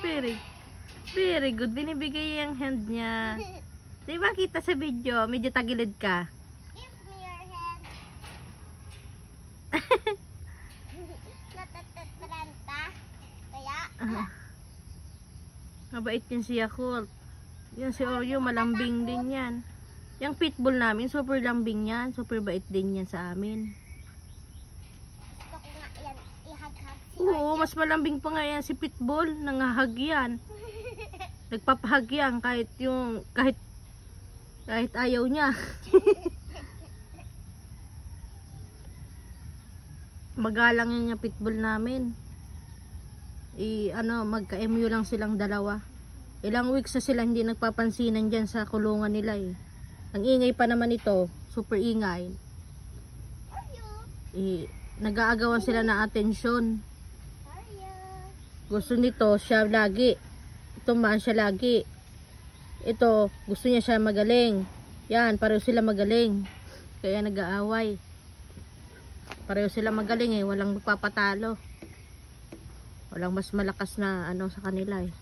Very, very good. Binibigay yung hand niya. Di ba kita sa video? Medyo tagilid ka. Give me your hand. Natatataranta. Kaya, Mabait yan si Yakult. Yan si Oreo, malambing din yan. Yung pitbull namin, super lambing yan. Super bait din yan sa amin. gusto ko nga yan ihag-hag si Oo, mas malambing pa nga yan si pitbull. Nangahag yan. Nagpapahag yan kahit ayaw niya. Magalang yan yung pitbull namin. Magka-MU lang silang dalawa. Ilang weeks na sila hindi nagpapansinan dyan sa kulungan nila eh. Ang ingay pa naman ito, super ingay. Nag-aagawan sila ng atensyon. Gusto nito siya lagi. Tumaan siya lagi. Ito, gusto niya siya magaling. Yan, pareho sila magaling. Kaya nag-aaway. Pareho sila magaling eh, walang magpapatalo. Walang mas malakas na sa kanila eh.